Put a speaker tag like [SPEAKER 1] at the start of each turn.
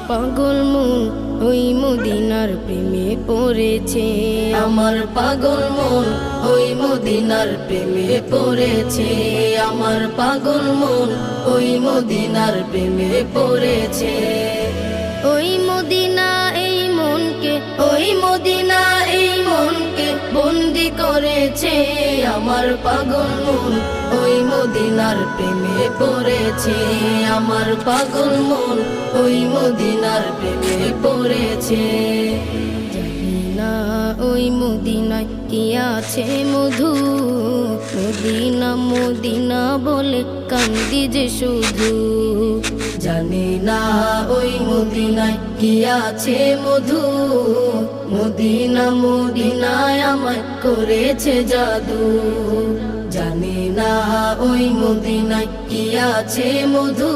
[SPEAKER 1] পাগল মন ওই মদিনার প্রেমে পড়েছে।
[SPEAKER 2] আমার পাগল মন ওই মদিনার প্রেমে পড়েছে। আমার পাগল মন ওই মদিনার প্রেমে পড়েছে।
[SPEAKER 1] ওই মদিনা এই মনকে,
[SPEAKER 2] ওই মদিনা এই মনকে বন্দি করেছে। আমার পাগল মন ওই মদিনার প্রেমে পড়েছে। আমার পাগল মন ওই মদিনার প্রেমে পড়েছে।
[SPEAKER 1] জানি না ওই মদিনায় কি আছে মধু, মদিনা মদিনা বলে কান্দি যে শুধু।
[SPEAKER 2] জানি না ওই মদিনায় কি আছে মধু, মদিনা মদিনায় আমায় করেছে জাদু। জানি না ওই মদিনায় কি আছে মধু,